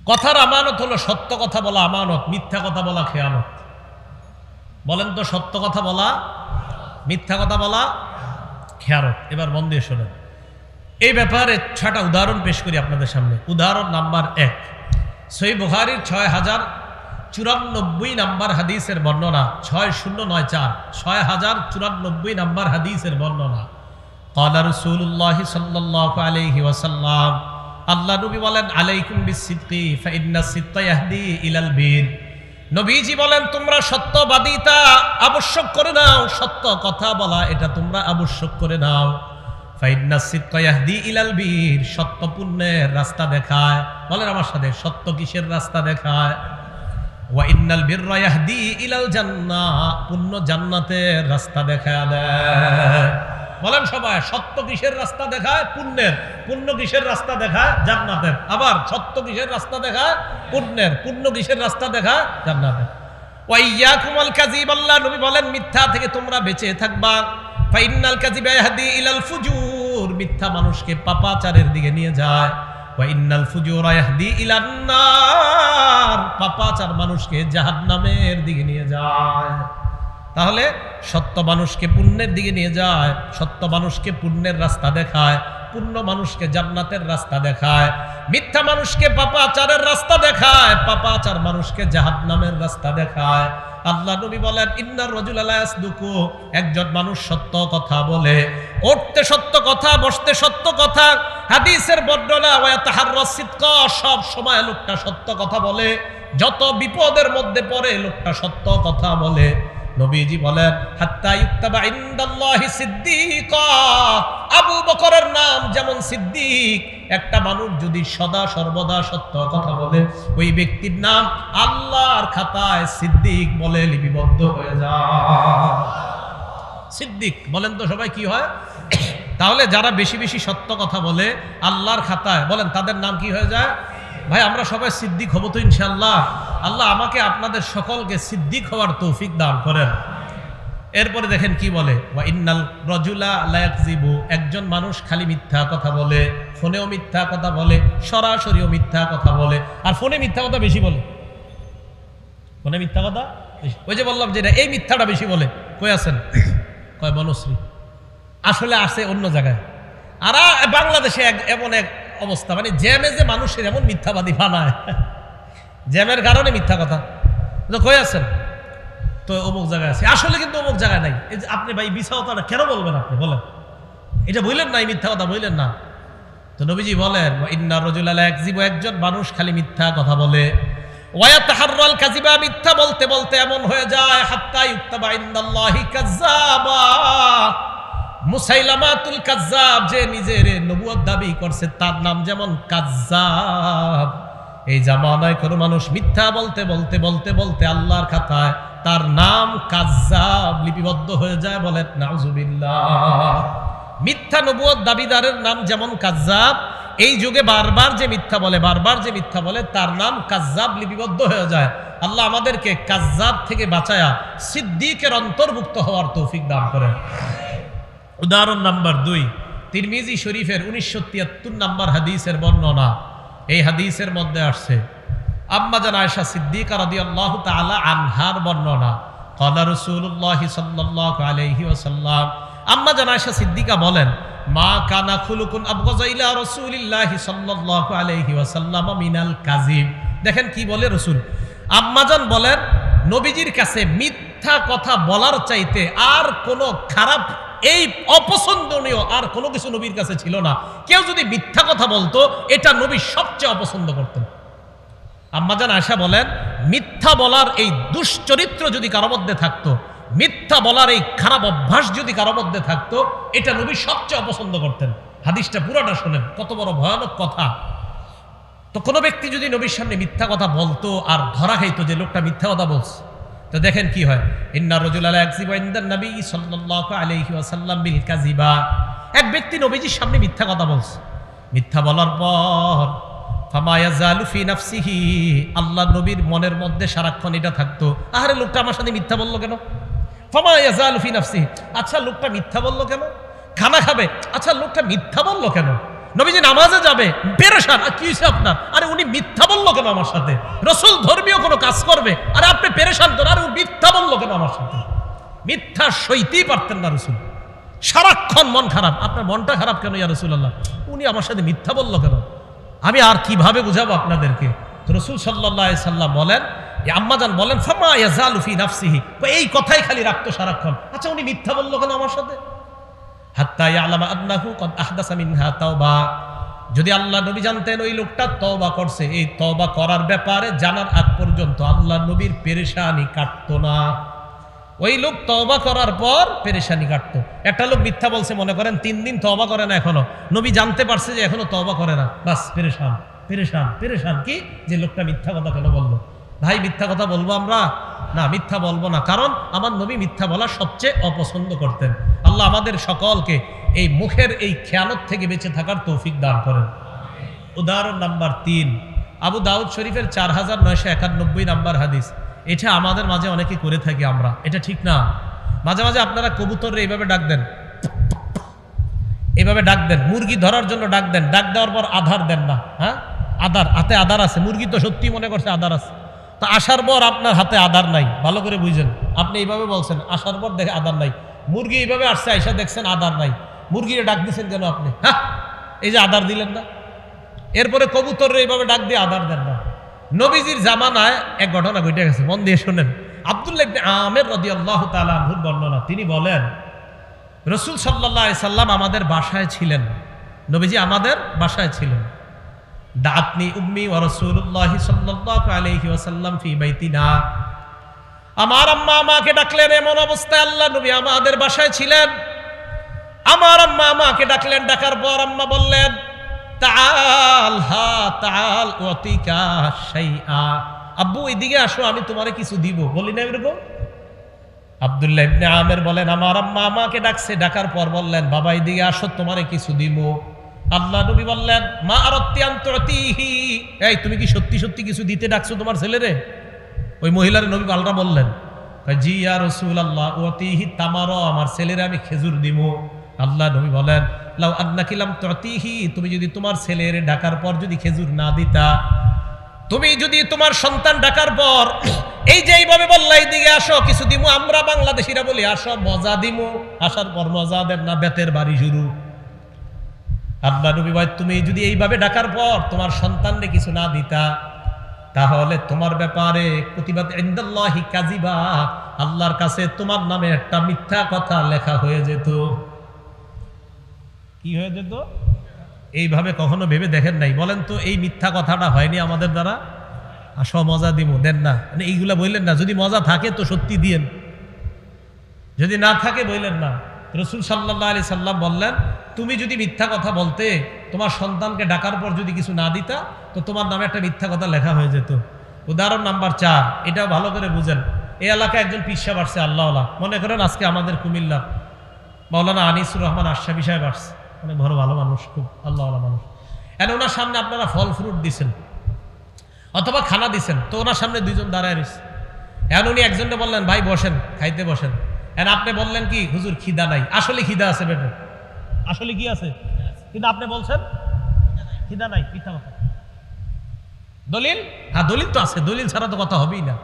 কথার আমানত হলো সত্য কথা বলা আমানত, মিথ্যা কথা বলা খেয়ানত। বলেন তো, সত্য কথা বলা, মিথ্যা কথা বলা খেয়ানত। এবার মন দিয়ে শোনেন, এই ব্যাপারে 6টা উদাহরণ পেশ করি আপনাদের সামনে। উদাহরণ নাম্বার 1, সহিহ বুখারীর 6094 নাম্বার হাদিসের বর্ণনা, 6094 6094 নাম্বার হাদিসের বর্ণনা। ক্বালা রাসূলুল্লাহ সাল্লাল্লাহু আলাইহি ওয়াসাল্লাম, আল্লাহ নবী বলেন, আলাইকুম বিসসিদকি ফাইন্নাস সিদকা ইয়াহদি ইলাল বীর। নবীজি বলেন, তোমরা সত্যবাদিতা আবশ্যক করে নাও, সত্য কথা বলা এটা তোমরা আবশ্যক করে নাও। ফাইন্নাস সিদকা ইয়াহদি ইলাল বীর, সত্য পুণ্যের রাস্তা দেখায়। বলেন আমার সাথে, সত্য কিসের রাস্তা দেখায়? ওয়া ইন্নাল বিররা ইয়াহদি ইলাল জান্নাহ, পুণ্য জান্নাতের রাস্তা দেখায় দেয়। বলেন সবাই, সত্য কিসের রাস্তা দেখায়? পুণ্যের। পুণ্য কিসের রাস্তা দেখায়? জান্নাতের। আবার সত্য কিসের রাস্তা দেখায়? পুণ্যের। পুণ্য কিসের রাস্তা দেখায়? জান্নাতের। ওয়া ইয়াকুমুল কাযিব, আল্লাহ নবী বলেন, মিথ্যা থেকে তোমরা বেঁচে থাকবা। ফাইন্নাল কাযিবা ইয়াহদি ইলাল ফুজুর, মিথ্যা মানুষকে পাপাচারের দিকে নিয়ে যায়। ওয়া ইন্নাল ফুজুরা ইয়াহদি ইলান নার, পাপাচার মানুষকে জাহান্নামের দিকে নিয়ে যায়। তাহলে সত্য মানুষকে পুণ্যের দিকে নিয়ে যায়, সত্য মানুষকে পুণ্যের রাস্তা দেখায়, পুণ্য মানুষকে জান্নাতের রাস্তা দেখায়। মিথ্যা মানুষকে পাপাচারের রাস্তা দেখায়, পাপাচার মানুষকে জাহান্নামের রাস্তা দেখায়। আল্লাহ নবী বলেন, ইন্নার রাজুলা লা ইয়াসদুকু, একজন মানুষ সত্য কথা বলে, উঠতে সত্য কথা, বসতে সত্য কথা। হাদিসের বর্ণনা, ওয়া ইয়াতাহাররাস সিদকা, সব সময় লোকটা সত্য কথা বলে, যত বিপদের মধ্যে পড়ে লোকটা সত্য কথা বলে। নবীজি বলেন, হাত্তা ইউক্তাবা ইনদাল্লাহি সিদ্দিকা, আবু বকরের নাম যেমন সিদ্দিক। একটা মানুষ যদি সদা সর্বদা সত্য কথা বলে, ওই ব্যক্তির নাম আল্লাহর খাতায় সিদ্দিক বলে লিপিবদ্ধ হয়ে যায়। সিদ্দিক বলেন তো সবাই কি হয়? তাহলে যারা বেশি বেশি সত্য কথা বলে আল্লাহর খাতায়, বলেন তাদের নাম কি হয়ে যায়? ভাই আমরা সবাই সিদ্দিক হব তো ইনশাআল্লাহ। আল্লাহ আমাকে আপনাদের সকলকে সিদ্দিক হওয়ার তৌফিক দান করেন। এরপরে দেখেন কি বলে, ওয়া ইন্নাল রাজুলা লা ইয়াকযিবু, একজন মানুষ খালি মিথ্যা কথা বলে, ফোনেও মিথ্যা কথা বলে, সরাসরিও মিথ্যা কথা বলে। আর ফোনে মিথ্যা কথা বেশি বলে, ফোনে মিথ্যা কথা বেশি। ওই যে বললাম যে এই মিথ্যাটা বেশি বলে। কই আছেন? কয় বনশ্রী। আসলে আসে অন্য জায়গায়। আর বাংলাদেশে এমন এক অবস্থা, মানে জ্যামে যে মানুষের এমন মিথ্যাবাদী বানায়, জ্যামের কারণে মিথ্যা কথা। কই আছেন? তো অমুক জায়গায় আছে। আসলে কিন্তু অমুক জায়গায় নাই। এই যে আপনি ভাই মিথ্যা কথাটা কেন বলবেন? আপনি বলেন, এটা বললেন না, এই মিথ্যা কথা বললেন না। তো নবীজি বলেন, ইন্নার রাজুলা লা ইয়াকযিবু, একজন মানুষ খালি মিথ্যা কথা বলে, ওয়া ইয়াতাহাররাল কাযিবা, মিথ্যা বলতে বলতে এমন হয়ে যায়, হাত্তা ইউক্তাবা ইনদাল্লাহি কাযযাবা। মুসাইলামাতুল কাযযাব, যে নিজের নবুয়ত দাবি করছে, তার নাম যেমন কাযযাব। এই জামানায় কোনো মানুষ মিথ্যা বলতে বলতে বলতে বলতে আল্লাহর খাতায় তার নাম কাযযাব লিপিবদ্ধ হয়ে যায়। বলেন নাউযুবিল্লাহ। মিথ্যা নবুয়ত দাবিদারের নাম যেমন কাযযাব, এই যুগে বারবার যে মিথ্যা বলে, বারবার যে মিথ্যা বলে, তার নাম কাযযাব লিপিবদ্ধ হয়ে যায়। আল্লাহ আমাদেরকে কাযযাব থেকে বাঁচায়া সিদ্দিকের অন্তর্ভুক্ত হওয়ার তৌফিক দান করেন। উদাহরণ নাম্বার 2, তিরমিজি শরীফের 1973 নাম্বার হাদিসের বর্ণনা। এই হাদিসের মধ্যে আসছে আম্মা জান আয়েশা সিদ্দিকা রাদিয়াল্লাহু তাআলা আনহার বর্ণনা। ক্বালা রাসূলুল্লাহ সাল্লাল্লাহু আলাইহি ওয়াসাল্লাম, আম্মা জান আয়েশা সিদ্দিকা বলেন, মা কানা খুলুকুন আবগাযা ইলা রাসূলিল্লাহ সাল্লাল্লাহু আলাইহি ওয়াসাল্লাম মিনাল কাযিব। দেখেন কি বলে রাসূল। আম্মা জান বলেন, নবীজির কাছে মিথ্যা কথা বলার চাইতে আর কোনো খারাপ, এই অপছন্দনীয় আর কোনো কিছু নবীর কাছে ছিল না। কেউ যদি মিথ্যা কথা বলতো, এটা নবী সবচেয়ে অপছন্দ করতেন। আম্মাজান আয়েশা বলেন, মিথ্যা বলার এই দুশ্চরিত্র যদি কারো মধ্যে থাকতো, মিথ্যা বলার এই খারাপ অভ্যাস যদি কারো মধ্যে থাকতো, এটা নবী সবচেয়ে অপছন্দ করতেন। হাদিসটা পুরোটা শোনেন, কত বড় ভয়ানক কথা। তো কোনো ব্যক্তি যদি নবীর সামনে মিথ্যা কথা বলতো আর ধরা খাইতো যে লোকটা মিথ্যা কথা বলছে, তো দেখেন কি হয়। ইন্নার রাজুলা লা ইয়াকযিবু ইনদান নবী সাল্লাল্লাহু আলাইহি ওয়াসাল্লাম বিল কাযিবা, এক ব্যক্তি নবীজির সামনে মিথ্যা কথা বলছে। মিথ্যা বলার পর ফামা ইয়াজালু ফি নাফসিহি, আল্লাহ নবীর মনের মধ্যে সারাক্ষণ এটা থাকতো, আরে লোকটা আমার সাথে মিথ্যা বললো কেন? ফামা ইয়াজালু ফি নাফসিহি, আচ্ছা লোকটা মিথ্যা বললো কেন? খানা খাবে, আচ্ছা লোকটা মিথ্যা বললো কেন? নবীজি নামাজে যাবে, পেরেশান, আর কি হয়েছে আপনার? আরে উনি মিথ্যা বললো কেন আমার সাথে? রসুল ধর্মীয় কোনো কাজ করবে, আরে আপনি পেরেশান কেন? আরে মিথ্যা বললো কেন আমার সাথে? মিথ্যা সইতেই পারতেন না রসুল, সারাক্ষণ মন খারাপ। আপনার মনটা খারাপ কেন ইয়া রাসূলুল্লাহ? উনি আমার সাথে মিথ্যা বললো কেন? আমি আর কিভাবে বুঝাবো আপনাদেরকে? তো রসুল সাল্লাল্লাহু আলাইহি সাল্লাম বলেন, আম্মাজান বলেন, ফামা ইয়াজালু ফি নাফসিহি, এই কথাই খালি রাখতো সারাক্ষণ। আচ্ছা উনি মিথ্যা বললো কেন আমার সাথে? হাত্তা ইয়ালামা আন্নাহু কদ আহদাসা মিনহা তাওবা, যদি আল্লাহ নবী জানতেন ওই লোকটা তওবা করছে, এই তওবা করার ব্যাপারে জানার আগ পর্যন্ত আল্লাহ নবীর পেরেশানি কাটতো না। ওই লোক তওবা করার পর পেরেশানি কাটতো। একটা লোক মিথ্যা বলছে, মনে করেন 3 দিন তওবা করে না, এখনো নবী জানতে পারছে যে এখনো তওবা করে না, বাস পেরেশান পেরেশান পেরেশান। কি যে লোকটা মিথ্যা কথা কেন বললো? ভাই মিথ্যা কথা বলবো আমরা? না, মিথ্যা বলবো না, কারণ আমার নবী মিথ্যা বলা সবচেয়ে অপছন্দ করতেন। আল্লাহ আমাদের সকলকে এই মুখের এই খেয়ানত থেকে বেঁচে থাকার তৌফিক দান করেন। উদাহরণ নাম্বার 3, আবু দাউদ শরীফের 4991 নাম্বার হাদিস। এটা আমাদের মাঝে অনেকে করে থাকি আমরা, এটা ঠিক না। মাঝে মাঝে আপনারা কবুতরে এইভাবে ডাক দেন, এইভাবে ডাক দেন, মুরগি ধরার জন্য ডাক দেন, ডাক দেওয়ার পর আধার দেন না। হ্যাঁ, আধার, হাতে আধার আছে, মুরগি তো সত্যি মনে করছে আধার আছে, তো আসার পর আপনার হাতে আধার নাই। ভালো করে বুঝেন, আপনি এইভাবে বলছেন, আসার পর দেখে আধার নাই। মুরগি এইভাবে আসছে, আইসা দেখছেন আধার নাই, মুরগিরে ডাক দিচ্ছেন কেন আপনি? হ্যাঁ, এই যে আধার দিলেন না। এরপরে কবুতরে এইভাবে ডাক দিয়ে আধার দেন না। নবীজির জামানায় এক ঘটনা ঘটে গেছে, মন দিয়ে শোনেন। আব্দুল্লাহ ইবনে আমের রাদিয়াল্লাহু তাআলা আনহুর বর্ণনা, তিনি বলেন রাসূল সাল্লাল্লাহু আলাইহি সাল্লাম আমাদের বাসায় ছিলেন, নবীজি আমাদের বাসায় ছিলেন। দাতনি উম্মি ওয়া রাসূলুল্লাহ সাল্লাল্লাহু আলাইহি ওয়াসাল্লাম ফি বাইতিনা, আমার আম্মা আমাকে ডাকলেন। এমন অবস্থায় আল্লাহ নবী আমাদের বাসায় ছিলেন। আমার আম্মা আমাকে ডাকলেন, ডাকার পর আম্মা বললেন, তাআল হা তাআল ওয়াতিকা শাইআ, আব্বু এদিকে আসো, আমি তোমারে কিছু দিব। বলি না এরকম? আব্দুল্লাহ ইবনে আমের বলেন, আমার আম্মা আমাকে ডাকছে, ডাকার পর বললেন, বাবা এদিকে আসো, তোমারে কিছু দিব। আল্লাহ নবী বললেন, মা আরাতি আন তুতিহি, এই তুমি কি সত্যি সত্যি কিছু দিতে ডাকছো তোমার ছেলেরে? ওই মহিলার নবী পাল্টা বললেন, জি ইয়া রাসূলুল্লাহ ওয়াতিহি তামারা, আমার ছেলেরে আমি খেজুর দিব। আল্লাহ নবী বলেন, লাউ আন্নাকি লাম তুতিহি, তুমি যদি তোমার ছেলের ডাকার পর যদি খেজুর না দিতা, তুমি যদি তোমার সন্তান ডাকার পর এই যে এইভাবে বললা এইদিকে আসো কিছু দিমু, আমরা বাংলাদেশিরা বলি আসো মজা দিমু, আসার পর মজা দেন না, বেতের বাড়ি শুরু। আল্লাহ নবী ভাই, তুমি যদি এইভাবে ডাকার পর তোমার সন্তানকে কিছু না দিতা, তাহলে তোমার ব্যাপারে কুতিবাত ইনদাল্লাহি কাযিবা, আল্লাহর কাছে তোমার নামে একটা মিথ্যা কথা লেখা হয়ে যেত। কি হয়ে যেত? এইভাবে কখনো ভেবে দেখেন নাই? বলেন তো, এই মিথ্যা কথাটা হয়নি আমাদের দ্বারা? আসো মজা দিব, দেন না, মানে এইগুলা বললেন না। যদি মজা থাকে তো সত্যি দিয়েন, যদি না থাকে বললেন না। রাসূল সাল্লাল্লাহু আলাইহি সাল্লাম বললেন, তুমি যদি মিথ্যা কথা বলতে, তোমার সন্তানকে ডাকার পর যদি কিছু না দিতা, তো তোমার নামে একটা মিথ্যা কথা লেখা হয়ে যেত। উদাহরণ নাম্বার 4, এটা ভালো করে বুঝেন। এই এলাকায় একজন পীর সাহেব আসছে, আল্লাহওয়ালা, মনে করেন আজকে আমাদের কুমিল্লা মাওলানা আনিসুর রহমান আশরাফি সাহেব আসছে, অনেক বড় ভালো মানুষ, খুব আল্লাহওয়ালা মানুষ। এন ওনার সামনে আপনারা ফল ফ্রুট দিছেন অথবা খানা দিছেন, তো ওনার সামনে 2 জন দাঁড়ায় রয়েছে। এখন উনি একজনকে বললেন, ভাই বসেন, খাইতে বসেন। এখন আপনি বললেন কি, হুজুর খিদা নাই। আসলে খিদা আছে বেটে, আসলে কি আছে, কিন্তু আপনি বলছেন খিদা নাই, মিথ্যা কথা। দলিল? হ্যাঁ দলিল তো আছে, দলিল ছাড়া তো কথা হবেই না।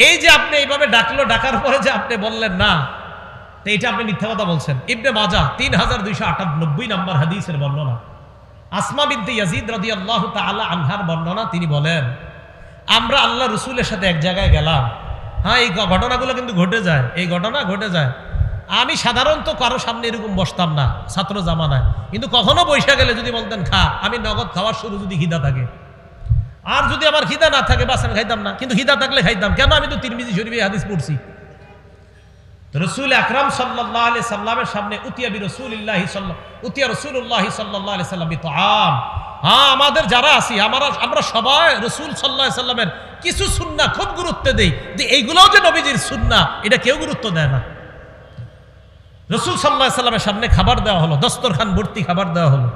এই যে আপনি এইভাবে ডাকলো, ডাকার পরে যে আপনি বললেন না, তো এটা আপনি মিথ্যা কথা বলছেন। ইবনে মাজাহ 3298 নাম্বার হাদিসের বর্ণনা, আসমা বিনতে ইয়াজিদ রাদিয়াল্লাহু তাআলা আনহার বর্ণনা। তিনি বলেন, আমরা আল্লাহ রসুলের সাথে এক জায়গায় গেলাম। হ্যাঁ, এই ঘটনাগুলো কিন্তু ঘটে যায়, এই ঘটনা ঘটে যায়। আমি সাধারণত কারো সামনে এরকম বসতাম না ছাত্র জামানায়, কিন্তু কখনো বৈশা গেলে যদি বলতেন খা, আমি নগদ খাওয়ার শুরু যদি খিদা থাকে, আর যদি আমার খিদা না থাকে বাস আমি খাইতাম না, কিন্তু খিদা থাকলে খাইতাম। কেন? আমি তো তিরমিজি শরীফে হাদিস পড়ছি। রসুল আকরাম সাল্লাল্লাহু আলাইহি সাল্লামের সামনে উতিয়া রাসূলুল্লাহি সাল্লাল্লাহু আলাইহি সাল্লাম বিতআম। হ্যাঁ, আমাদের যারা আছি আমরা সবাই রসুল সাল্লাল্লাহু আলাইহি সাল্লামের কিছু সুন্নাহ খুব গুরুত্ব দেই, যে এইগুলোও যে নবীজির সুন্নাহ, এটা কেউ গুরুত্ব দেয় না। রসুল সাল্লাল্লাহু আলাইহি সাল্লামের সামনে খাবার দেওয়া হলো, দস্তরখান ভর্তি খাবার দেওয়া হলো।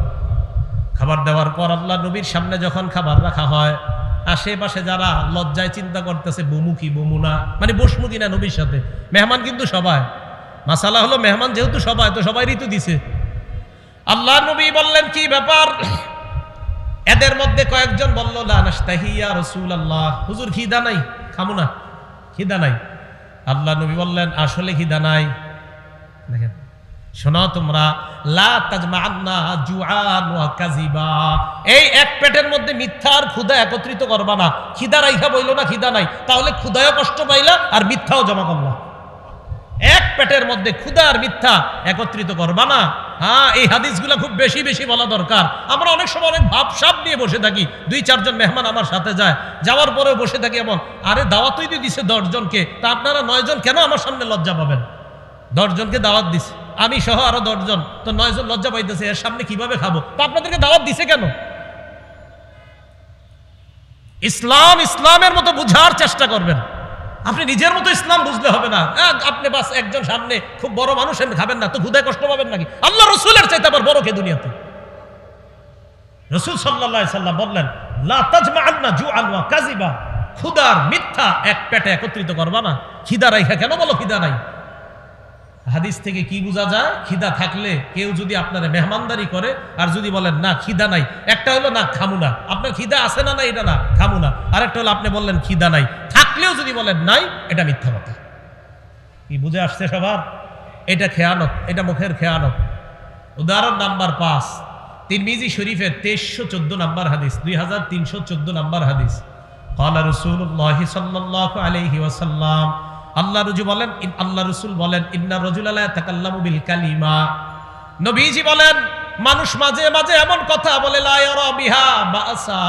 খাবার দেওয়ার পর আল্লাহ নবীর সামনে যখন খাবার রাখা হয়, আশেপাশে যারা লজ্জায় চিন্তা করতেছে বমু কি বমু না, মানে বসমু কিনা নবীর সাথে। মেহমান কিন্তু সবাই, মাসালা হলো মেহমান যেহেতু সবাই, তো সবাইরই তো দিছে। আল্লাহ নবী বললেন, কি ব্যাপার? এদের মধ্যে কয়েকজন বলল, লা নাশতাহি ইয়া রাসূলুল্লাহ, হুজুর খিদা নাই, খামু না, খিদা নাই। আল্লাহ নবী বললেন, আসলে খিদা নাই। দেখেন, শোনো তোমরা, লা তাজমাআন্না জুআন ওয়া কাযিবা, এই এক পেটের মধ্যে মিথ্যা আর ক্ষুধা একত্রিত করবা না। খিদা রাইখা বইলো না খিদা নাই, তাহলে ক্ষুধায়ও কষ্ট পাইলা আর মিথ্যাও জমা করলা। এক পেটের মধ্যে ক্ষুধা আর মিথ্যা একত্রিত করবা না। হ্যাঁ, এই হাদিসগুলো খুব বেশি বেশি বলা দরকার। আমরা অনেক সময় অনেক ভাবসাব নিয়ে বসে থাকি। 2-4 জন মেহমান আমার সাথে যায়, যাওয়ার পরেও বসে থাকি এমন, আরে দাওয়াতই দিয়ে দিছে 10 জনকে, তা আপনারা 9 জন কেন আমার সামনে লজ্জা পাবেন? 10 জনকে দাওয়াত দিছে, আমি সহ আরো 10 জন, তো 9 জন লজ্জা পাইতেছে, এর সামনে কিভাবে খাবো? তা আপনাদেরকে দাওয়াত দিছে কেন? ইসলাম ইসলামের মতো বুঝার চেষ্টা করবেন। আপনি নিজের মতো ইসলাম বুঝলে হবে না। আপনি বাস একজন সামনে খুব বড় মানুষ খাবেন না, তো ক্ষুধায় কষ্ট পাবেন নাকি? আল্লাহ রসুলের চাইতে আবার বড় কে দুনিয়াতে? রসুল সাল্লাল্লাহু আলাইহি সাল্লাম বললেন, লা তাজমাআন্না জুআন ওয়া কাযিবা, ক্ষুধার মিথ্যা এক পেটে একত্রিত করবা না। খিদা রাইখা কেন বলো খিদা নাই? হাদিস থেকে কি বোঝা যায়? খিদা থাকলে কেউ যদি আপনারা মেহমানদারি করে আর যদি বলেন না খিদা নাই, একটা হলো না খামু না, আপনার খিদা আছে না, না এটা না খামু না, আর একটা হলো আপনি বললেন খিদা নাই, থাকলেও যদি বলেন নাই, এটা মিথ্যা কথা। কি বুঝে আসছে সবার? এটা খেয়ানত, এটা মুখের খেয়ানত। উদাহরণ নাম্বার 5, তিরমিজি শরীফের 2314 নাম্বার হাদিস, 2314 নাম্বার হাদিস। ক্বালা রাসূলুল্লাহ সাল্লাল্লাহু আলাইহি ওয়াসাল্লাম, আল্লাহ রসুল বলেন, ইন্না রাজুলা লা ইয়াতাকাল্লামু বিল কালিমা, নবীজি বলেন, মানুষ মাঝে মাঝে এমন কথা বলে, লা ইয়ারা বিহা বাসা,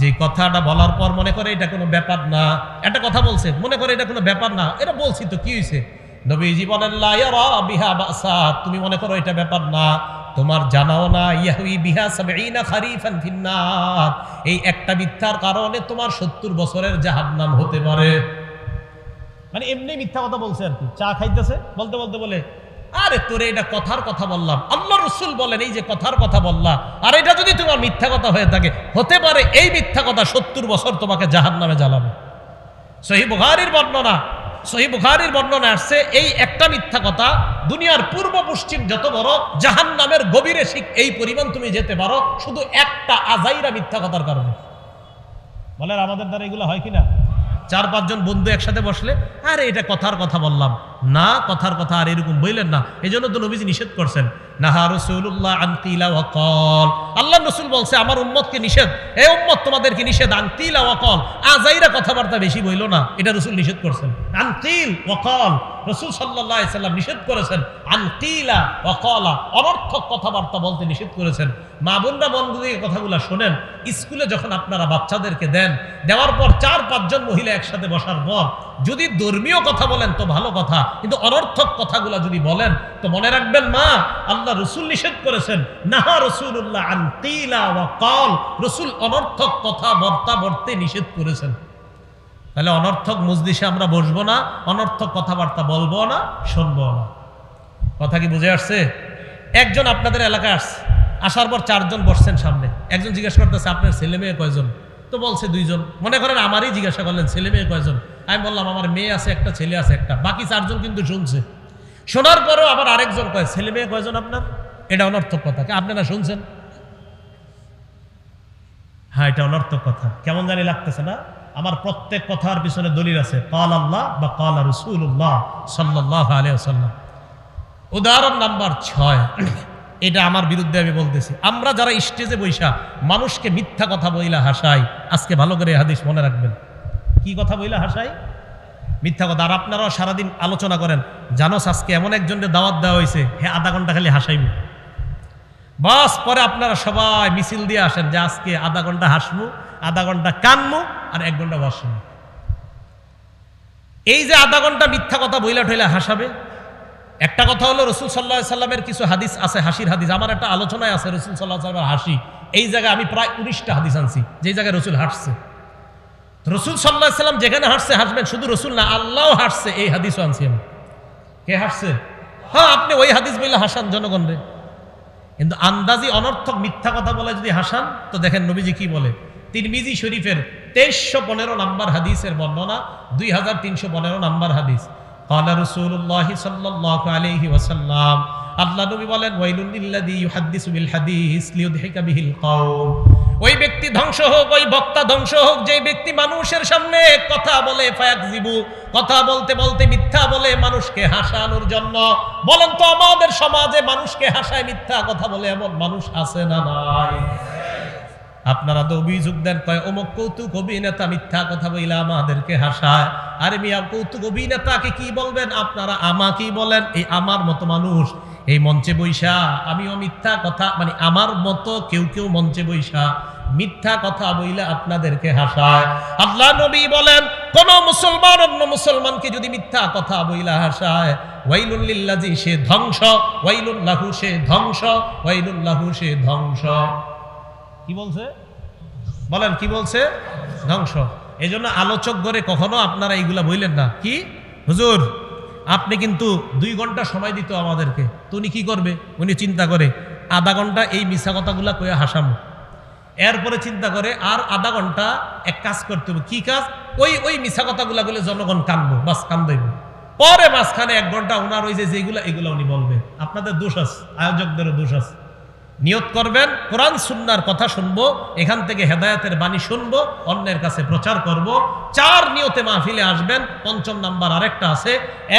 যে কথাটা বলার পর মনে করে এটা কোনো ব্যাপার না। একটা কথা বলছে, মনে করে এটা কোনো ব্যাপার না, এটা বলছি তো কি হয়েছে? নবীজি বলেন, লা ইয়ারা বিহা বাসা, তুমি মনে করো এটা ব্যাপার না, তোমার জানাও না, ইয়াহুই বিহা 70 খারিফান ফিন্নার, এই একটা মিথ্যার কারণে তোমার 70 বছরের জাহান্নাম হতে পারে। মানে এমনি মিথ্যা কথা বলছে আর কি, চা খাইতেছে, বলতে বলতে বলে, আরে তোরে এটা কথার কথা বললাম, আল্লাহ রসুল বলেন এই যে কথার কথা বললাম, আর এটা যদি তোমার মিথ্যা কথা হয়ে থাকে, হতে পারে এই মিথ্যা কথা 70 বছর তোমাকে জাহান্নামে জ্বালাবে। সহিহ বুখারীর বর্ণনা আসছে, এই একটা মিথ্যা কথা দুনিয়ার পূর্ব পশ্চিম যত বড় জাহান্নামের গভীরে এই পরিমাণ তুমি যেতে পারো, শুধু একটা আজাইরা মিথ্যা কথার কারণে। বলেন আমাদের দ্বারা এগুলো হয় কিনা? 4-5 জন বন্ধু একসাথে বসলে, আরে এটা কথার কথা বললাম না, কথার কথা আর এরকম বললেন না। এই জন্য তো নবীজি নিষেধ করছেন, নাহা রাসূলুল্লাহ আন কিলা ওয়া ক্বাল, আল্লাহ রাসূল বলছে আমার উম্মতকে নিষেধ, এই উম্মত তোমাদেরকে নিষেধ, আন কিলা ওয়া ক্বাল, আজাইরা কথাবার্তা বেশি বইলো না, এটা রাসূল নিষেধ করছেন। আন কিল ওয়া ক্বাল, রাসূল সাল্লাল্লাহু আলাইহি সাল্লাম নিষেধ করেছেন, আন কিলা ওয়া ক্বালা, অনর্থক কথাবার্তা বলতে নিষেধ করেছেন। মা বোনরা মন দিয়ে কথাগুলো শোনেন। স্কুলে যখন আপনারা বাচ্চাদেরকে দেন, দেওয়ার পর 4-5 জন মহিলা একসাথে বসার পর যদি ধর্মীয় কথা বলেন তো ভালো কথা, কিন্তু অনর্থক কথাগুলো যদি বলেন তো মনে রাখবেন মা, আল্লাহ রসুল নিষেধ করেছেন, নাহা রাসূলুল্লাহ আন কিলা ওয়া ক্বাল, রসুল অনর্থক কথা বলতে নিষেধ করেছেন। তাহলে অনর্থক মজলিসে আমরা বসবো না, অনর্থক কথাবার্তা বলবো না, শুনবো না। কথা কি বুঝে আসছে? একজন আপনাদের এলাকায় আসছে, আসার পর 4 জন বসছেন সামনে, একজন জিজ্ঞাসা করতেছে আপনার ছেলে মেয়ে কয়জন? তো বলছে 2 জন। মনে করেন আমারই জিজ্ঞাসা করলেন ছেলে মেয়ে কয়জন? আমি বললাম আমার মেয়ে আছে একটা, ছেলে আছে একটা, বাকি 4 জন কিন্তু শুনছে। শোনার পরেও আবার আরেকজন কয় ছেলে মেয়ে কয়জন আপনার? এটা অনর্থক কথা, আপনারা শুনছেন? হ্যাঁ, এটা অনর্থক কথা। কেমন জানি লাগতেছে না? আমার প্রত্যেক কথার পিছনে দলিল আছে, কাল আল্লাহ বা কাল রাসূলুল্লাহ সাল্লাল্লাহু আলাইহি ওয়াসাল্লাম। উদাহরণ নাম্বার 6, এটা আমার বিরুদ্ধে আমি বলতেছি। আমরা যারা স্টেজে বৈশা মানুষকে মিথ্যা কথা বইলা হাসাই, আজকে ভালো করে হাদিস মনে রাখবেন। কি কথা বইলা হাসাই? মিথ্যা কথা। আর আপনারাও সারাদিন আলোচনা করেন, জানোস আজকে এমন একজনের দাওয়াত দেওয়া হয়েছে, হ্যাঁ আধা ঘন্টা খালি হাসাইব, বাস পরে আপনারা সবাই মিছিল দিয়ে আসেন যে আজকে আধা ঘন্টা হাসবো, আধা ঘন্টা কানমু, আর 1 ঘন্টা বসবো। এই যে আধা ঘন্টা মিথ্যা কথা বইলা ঠইলা হাসাবে। একটা কথা হলো রাসূল সাল্লাল্লাহু আলাইহি সাল্লামের কিছু হাদিস আছে, হাসির হাদিস। আমার একটা আলোচনায় আছে রাসূল সাল্লাল্লাহু আলাইহি সাল্লামের হাসি। এই জায়গায় আমি প্রায় 19টা হাদিস আনছি যে জায়গায় রাসূল হাসছে। রাসূল সাল্লাল্লাহু আলাইহি সাল্লাম যেখানে হাসছে হাসবেন, শুধু রাসূল না আল্লাহও হাসছে, এই হাদিসও আনছি আমি। কে হাসছে? হ্যাঁ, আপনি ওই হাদিস বইলা হাসান জনগণরে, কিন্তু আন্দাজি অনর্থক মিথ্যা কথা বলে যদি হাসান, তো দেখেন নবীজি কি বলে। তিরমিজি শরীফের 2315 নাম্বার হাদিসের বর্ণনা, 2315 নাম্বার হাদিস। ক্বালা রাসূলুল্লাহি সাল্লাল্লাহু আলাইহি ওয়াসাল্লাম, আল্লাহ নবী বলেন, ওয়াইলুল লিল্লাযী ইউহাদ্দিসু বিল হাদিস লিইউদহিকা বিহিল কওম। ওই ব্যক্তি ধ্বংস হোক, ওই বক্তা ধ্বংস হোক, যে ব্যক্তি মানুষের সামনে কথা বলে ফায়াকযিবু, কথা বলতে বলতে মিথ্যা বলে মানুষকে হাসানোর জন্য। বলেন তো আমাদের সমাজে মানুষকে হাসায় মিথ্যা কথা বলে এমন মানুষ আছে না নাই? আপনারা তো অভিযোগ দেন, কয় অমুক কৌতুক অভিনেতা মিথ্যা কথা বইলা আমাদেরকে হাসায়। আরে মিয়া, কৌতুক অভিনেতাকে কি বলবেন আপনারা? আমাকেই বলেন। এই আমার মতো মানুষ এই মঞ্চে বৈশা আমিও মিথ্যা কথা, মানে আমার মতো কেউ কেউ মঞ্চে বৈশা মিথ্যা কথা বইলে আপনাদেরকে হাসায়। আল্লাহ নবী বলেন, কোন মুসলমান অন্য মুসলমানকে যদি মিথ্যা কথা বইলা হাসায়, ওয়াইলুল লিল্লাযী, সে ধ্বংস, ওয়াইলুল লাহু, সে ধ্বংস, ওয়াইলুল লাহু, সে ধ্বংস। কি বলছে? বলেন কি বলছে? ধ্বংস। এই জন্য আলোচক ঘরে কখনো আপনারা এইগুলা বললেন না। কি হুজুর, আপনি কিন্তু 2 ঘন্টা সময় দিত আমাদেরকে, তো উনি কি করবে? উনি চিন্তা করে আধা ঘন্টা এই মিশা কথাগুলা কয়ে হাসামো, এরপরে চিন্তা করে আর আধা ঘন্টা এক কাজ করতে হবে। কি কাজ? ওই মিশা কথাগুলা বলে জনগণ কানবো, বাস কান্দাইব। পরে মাঝখানে 1 ঘন্টা ওনার ওই যেগুলা এগুলা উনি বলবেন। আপনাদের দোষ আছে, আয়োজকদেরও দোষ আছে। নিয়ত করবেন কোরআন সুন্নাহর কথা শুনবো, এখান থেকে হেদায়েতের বাণী শুনবো, অন্যের কাছে প্রচার করব। 4 নিয়তে মাহফিলে আসবেন। 5ম নাম্বার আরেকটা আছে,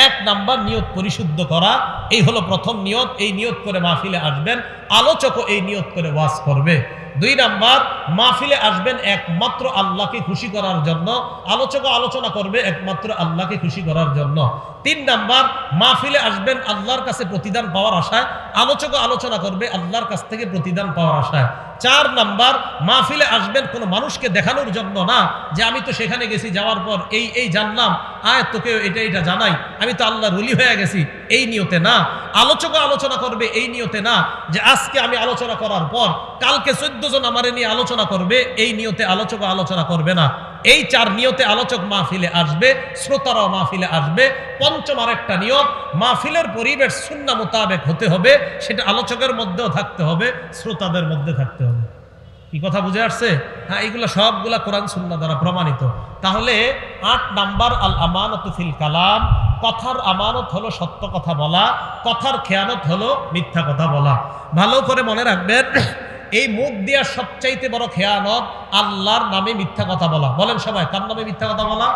1 নাম্বার নিয়ত পরিশুদ্ধ করা। এই হলো প্রথম নিয়ত। এই নিয়ত করে মাহফিলে আসবেন, আলোচকও এই নিয়ত করে ওয়াজ করবে। 2 নাম্বার, মাহফিলে আসবেন একমাত্র আল্লাহকে খুশি করার জন্য, আলোচকও আলোচনা করবে একমাত্র আল্লাহকে খুশি করার জন্য। 3 নাম্বার, মাহফিলে আসবেন আল্লাহর কাছে প্রতিদান পাওয়ার আশায়, আলোচকও আলোচনা করবে আল্লাহর কাছ থেকে প্রতিদান পাওয়ার আশায়। 4 নাম্বার, মাহফিলে আসবেন কোনো মানুষকে দেখানোর জন্য না, যে আমি তো সেখানে গেছি, যাওয়ার পর এই জানলাম, আয় তোকে এটা জানাই, আমি তো আল্লাহর ওলি হয়ে গেছি, এই নিয়তে না। আলোচকও আলোচনা করবে এই নিয়তে না, যে আজকে আমি আলোচনা করার পর কালকে 14 জন আমারে নিয়ে আলোচনা করবে, এই নিয়তে আলোচকও আলোচনা করবে না। এই 4 নিয়তে আলোচক মাহফিলে আসবে, শ্রোতারাও মাহফিলে আসবে। 5ম আরেকটা নিয়ত, মাহফিলের পরিবেশ সুন্নাহ মোতাবেক হতে হবে, সেটা আলোচকের মধ্যেও থাকতে হবে, শ্রোতাদের মধ্যে থাকতে হবে। কি কথা বুঝে আসছে? হ্যাঁ, এইগুলা সবগুলা কোরআন সুন্নাহ দ্বারা প্রমাণিত। তাহলে 8 নাম্বার, আল আমানাতু ফিল কালাম, কথার আমানত হলো সত্য কথা বলা, কথার খেয়ানত হলো মিথ্যা কথা বলা। ভালো করে মনে রাখবেন, এই মুখ দিয়া সবচাইতে বড় খেয়ানত আল্লাহর নামে মিথ্যা কথা বলা। বলেন সবাই, কার নামে মিথ্যা কথা বলা?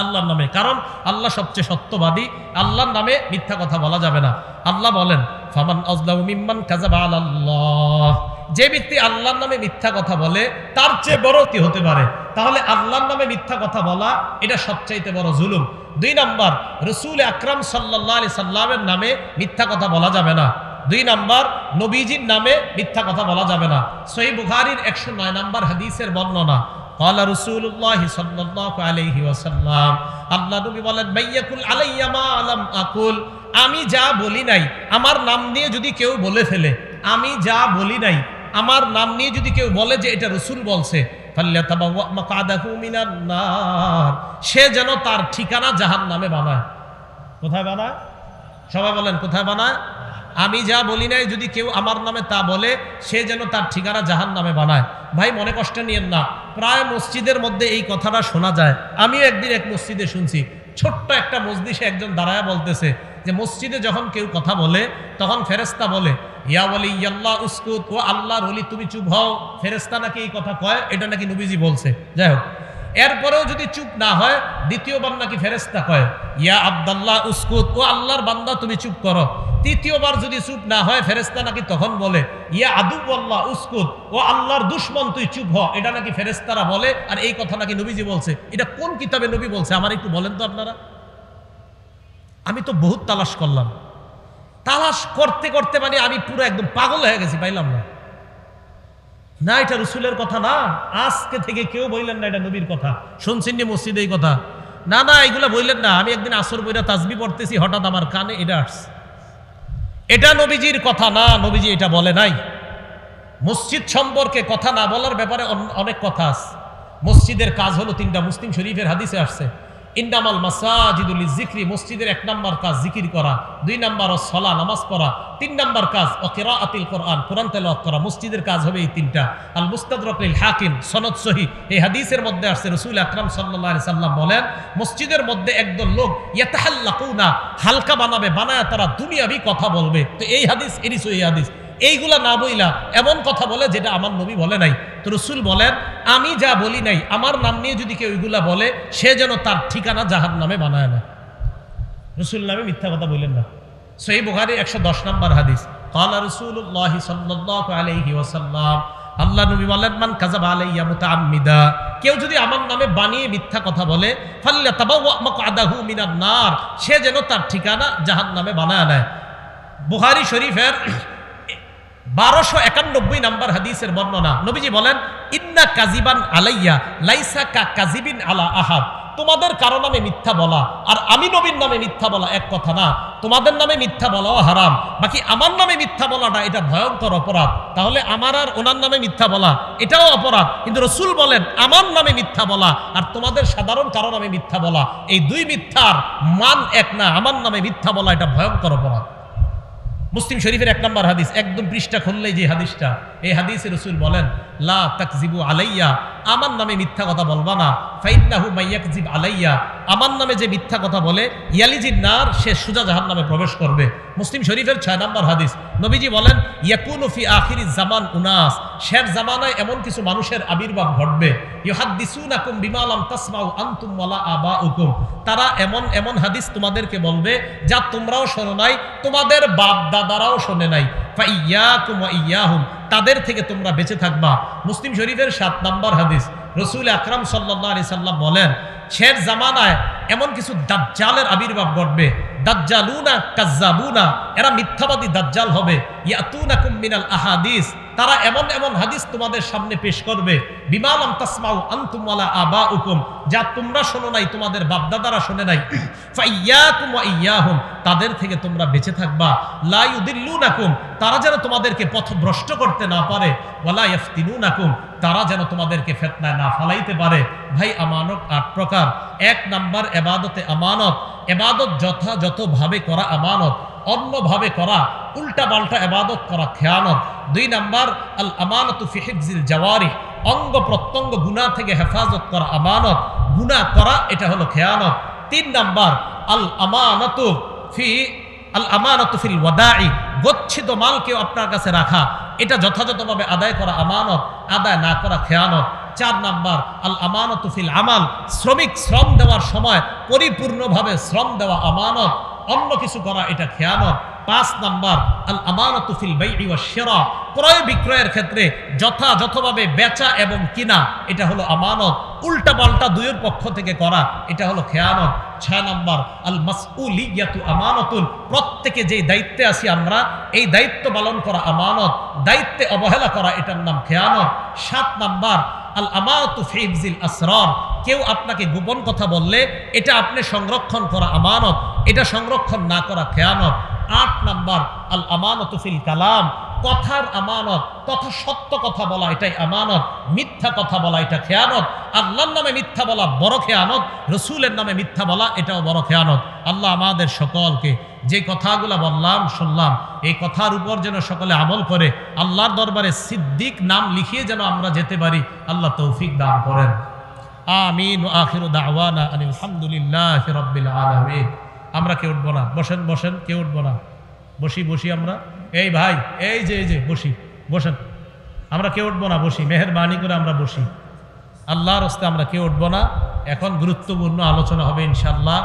আল্লাহর নামে। কারণ আল্লাহ সবচেয়ে সত্যবাদী, আল্লাহর নামে মিথ্যা কথা বলা যাবে না। আল্লাহ বলেন, ফামান আযলামু মিম্মান কাযাবা আলাল্লাহ, যে ব্যক্তি আল্লাহর নামে মিথ্যা কথা বলে তার চেয়ে বড় কি হতে পারে? তাহলে আল্লাহর নামে মিথ্যা কথা বলা এটা সবচাইতে বড় জুলুম। 2 নাম্বার, রাসূল আকরাম সাল্লাল্লাহু আলাইহি সাল্লামের নামে মিথ্যা কথা বলা যাবে না। 2 নাম্বার, নবীজির নামে মিথ্যা কথা বলা যাবে না। সহিহ বুখারীর 109 নাম্বার হাদিসের বর্ণনা, ক্বালা রাসূলুল্লাহ সাল্লাল্লাহু আলাইহি ওয়াসাল্লাম, আল্লাহ নবী বলেন, মাইয়াকুল আলাইয়া মা লাম আকুল, আমি যা বলি নাই, আমার নাম নিয়ে যদি কেউ বলে ফেলে, আমি যা বলি নাই আমার নাম নিয়ে যদি কেউ বলে যে এটা রাসূল বলছে, ফাল্যাতাবাওয়া মাকআদাহু মিনান নার, সে যেন তার ঠিকানা জাহান্নামে বানায়। কোথায় বানায়? সবাই বলেন, কোথায় বানায়? আমি যা বলি নাই যদি কেউ আমার নামে তা বলে, সে যেন তার ঠিকানা জাহান্নামে বানায়। ভাই মনে কষ্ট নিয়েন না, প্রায় মসজিদের মধ্যে এই কথাটা শোনা যায়। আমিও একদিন এক মসজিদে শুনছি, ছোট্ট একটা মজলিসে একজন দাঁড়ায়া বলতেছে যে মসজিদে যখন কেউ কথা বলে তখন ফেরেশতা বলে, ইয়া ওয়ালি ইয়াল্লাহ উসকুত, ও আল্লাহর ওলি তুমি চুপ হও। ফেরেশতা নাকি এই কথা কয়, এটা নাকি নবীজি বলছে। যাই হোক, এরপরেও যদি চুপ না হয়, দ্বিতীয়বার নাকি ফেরেশতা কয়, ইয়া আব্দুল্লাহ উসকুত, ও আল্লাহর বান্দা তুমি চুপ করো। তৃতীয়বার যদি চুপ না হয়, ফেরেশতা নাকি তখন বলে, ইয়া আদুওয়াল্লাহ উসকুত, ও আল্লাহর দুশমন তুই চুপ হ। এটা নাকি ফেরেশতারা বলে, আর এই কথা নাকি নবীজি বলছে। এটা কোন কিতাবে নবী বলছে আমার একটু বলেন তো আপনারা। আমি তো বহুত তালাশ করলাম, তালাশ করতে করতে মানে আমি পুরো একদম পাগল হয়ে গেছি, পাইলাম না। না, এটা রসুলের কথা না, আজকে থেকে কেউ বললেন না এটা নবীর কথা। শুনছেন নি মসজিদে এই কথা? না না, এগুলা বললেন না। আমি একদিন আসর বইরা তাসবিহ পড়তেছি, হঠাৎ আমার কানে এটা আসছে। এটা নবীজির কথা না, নবীজি এটা বলে নাই। মসজিদ সম্পর্কে কথা না বলার ব্যাপারে অনেক কথা আছে। মসজিদের কাজ হলো 3টা, মুসলিম শরীফের হাদিসে আসছে। ইন্নামাল মাসাজিদু লিযিকরি, মসজিদের 1 নাম্বার কাজ জিকির করা, 2 নাম্বার সালাহ নামাজ পড়া, 3 নাম্বার কাজ কিরাআতুল কোরআন, কোরআন তেলাওয়াত করা। মসজিদের কাজ হবে এই 3টা। আল মুস্তাদরাক লিল হাকিম, সনদ সহিহ, এই হাদিসের মধ্যে আসছে রাসূল আকরাম সাল্লাল্লাহু আলাইহি সাল্লাম বলেন, মসজিদের মধ্যে একদল লোক ইয়াতাহাল্লাকুনা, হালকা বানায় তারা দুনিয়াবি কথা বলবে। তো এই হাদিস এরই সহিহ হাদিস। এইগুলা না বইলা এমন কথা বলে যেটা আমার নবী বলে নাই। তো রাসূল বলেন, আমি যা বলি নাই আমার নাম নিয়ে যদি কেউ ওইগুলা বলে, সে যেন তার ঠিকানা জাহান্নামে বানায় না। রাসূল নামে মিথ্যা কথা বললেন না। সহিহ বুখারী 110 নম্বর হাদিস। ক্বালা রাসূলুল্লাহ সাল্লাল্লাহু আলাইহি ওয়াসাল্লাম, আল্লাহ নবী বলেন, মান কাযাবা আলাইয়া মুতাআম্মিদা, কেউ যদি আমার নামে বানিয়ে মিথ্যা কথা বলে, ফাল্যাতাবাওয়া মাকআদাহু মিনান নার, সে যেন তার ঠিকানা জাহান্নামে বানায় নেয়। বুখারী শরীফের 1291 নম্বর হাদিসের বর্ণনা। নবীজি বলেন, ইন্না কাযিবান আলাইয়া লাইসা কা কাযিবিন আলা আহাদ, তোমাদের কারো নামে মিথ্যা বলা আর আমি নবীর নামে মিথ্যা বলা এক কথা না। তোমাদের নামে মিথ্যা বলাও হারাম, বাকি আমার নামে মিথ্যা বলাটা এটা ভয়ঙ্কর অপরাধ। তাহলে আমার আর ওনার নামে মিথ্যা বলা এটাও অপরাধ, কিন্তু রাসূল বলেন আমার নামে মিথ্যা বলা আর তোমাদের সাধারণ কারো নামে মিথ্যা বলা, এই 2 মিথ্যার মান এক না। আমার নামে মিথ্যা বলা এটা ভয়ঙ্কর অপরাধ। মুসলিম শরীফের 1 নম্বর হাদিস, একদম পৃষ্ঠা খুললেই যে হাদিসটা, এই হাদিসে রাসূল বলেন, লা তাকযিবু আলাইয়া, আমার নামে মিথ্যা কথা বলবা না। ফাইন্নাহু মাইয়াকযিব আলাইয়া, আমার নামে যে মিথ্যা কথা বলে, ইয়ালিজিন নার, সে সোজা জাহান্নামে প্রবেশ করবে। মুসলিম শরীফের 6 নম্বর হাদিস। নবীজি বলেন, ইয়াকুনু ফি আখিরিজ জামান উনাস, শেষ জামানায় এমন কিছু মানুষের আবির্ভাব ঘটবে, ইউহাদ্দিসুনাকুম বিমা লাম তাসমাউ আনতুম ওয়ালা আবাউকুম, তারা এমন এমন হাদিস তোমাদেরকে বলবে যা তোমরাও শোনো নাই, তোমাদের বাপ দাদারাও শোনে নাই। ফাইয়াকুম ওয়া ইয়াহুম, তাদের থেকে তোমরা বেঁচে থাকবা। মুসলিম শরীফের 7 নম্বর হাদিস। রাসূল আকরাম সাল্লাল্লাহু আলাইহি সাল্লাম বলেন, শেষ জামানায় এমন কিছু দাজ্জালের আবির্ভাব ঘটবে, দাজ্জালুনা কাজ্জাবুনা, এরা মিথ্যাবাদী দাজ্জাল হবে। ইয়াতুনাকুম মিনাল আহাদিস, তারা এমন এমন হাদিস তোমাদের সামনে পেশ করবে, বিমা লাম তাসমাউ আনতুম ওয়ালা আবাউকুম, যা তোমরা শোনো নাই, তোমাদের বাপদাদারা শোনে নাই। ফাইয়াকুম ওয়া ইয়াহুম, তাদের থেকে তোমরা বেঁচে থাকবা। লা ইউদিল্লুনাকুম, তারা যেন তোমাদেরকে পথভ্রষ্ট করতে না পারে। ওয়ালা ইফতিনুনাকুম, তারা যেন তোমাদেরকে ফিতনায় না ফালাইতে পারে। ভাই, আমানত 8 প্রকার। 1 নাম্বার ইবাদতে আমানত, ইবাদত যথাযথভাবে করা আমানত, অন্যভাবে করা উল্টা পাল্টা ইবাদত করা খেয়ানত। 2 নাম্বার আল আমানাতু ফি হিফজিল জাওয়ারিহ, অঙ্গ প্রত্যঙ্গ গুনাহ থেকে হেফাজত করা আমানত, গুনাহ করা এটা হলো খেয়ানত। 3 নাম্বার আল আমানাতু ফিল ওয়াদাই, গচ্ছিত মাল কেউ আপনার কাছে রাখা, এটা যথাযথভাবে আদায় করা আমানত, আদায় না করা খেয়ানত। 4 নাম্বার আল আমানাতু ফিল আমাল, শ্রমিক শ্রম দেওয়ার সময় পরিপূর্ণভাবে শ্রম দেওয়া আমানত, অন্য কিছু করা এটা খেয়ানত। 5 নাম্বার আল আমানাতু ফিল বাই'i ওয়াশ শিরা, ক্রয় বিক্রয়ের ক্ষেত্রে যথাযথভাবে বেচা এবং কিনা এটা হলো আমানত, উল্টা পাল্টা দুইয়ের পক্ষ থেকে করা এটা হলো খেয়ানত। 6 নাম্বার আল মাসউলিয়াতু আমানাতুন, প্রত্যেকে যেই দায়িত্বে আছি আমরা, এই দায়িত্ব পালন করা আমানত, দায়িত্বে অবহেলা করা এটার নাম খেয়ানত। 7 নাম্বার আল আমানাতু ফি হিফজিল আসরার, কেউ আপনাকে গোপন কথা বললে এটা আপনি সংরক্ষণ করা আমানত, এটা সংরক্ষণ না করা খেয়ানত। 8 নাম্বার আল আমানাতু ফিল কালাম, কথার আমানত, কথা সত্য কথা বলা এটাই আমানত, মিথ্যা কথা বলা এটা খেয়ানত। আল্লাহর নামে মিথ্যা বলা বড় খেয়ানত, রাসূলের নামে মিথ্যা বলা এটাও বড় খেয়ানত। আল্লাহ আমাদের সকলকে যে কথাগুলো বললাম শুনলাম, এই কথার উপর যেন সকলে আমল করে আল্লাহর দরবারে সিদ্দিক নাম লিখিয়ে যেন আমরা যেতে পারি, আল্লাহ তৌফিক দান করেন। আমিন। ওয়া আখিরু দাওয়ানা আনিল হামদুলিল্লাহি রাব্বিল আলামিন। আমরা কেউ উঠবো না, বসেন বসেন, কেউ উঠবো না, বসি আমরা। এই ভাই, এই যে বসেন, আমরা কেউ উঠবো না, বসি, মেহেরবানি করে আমরা বসি। আল্লাহর রাস্তায় আমরা কেউ উঠবো না। এখন গুরুত্বপূর্ণ আলোচনা হবে ইনশাআল্লাহ।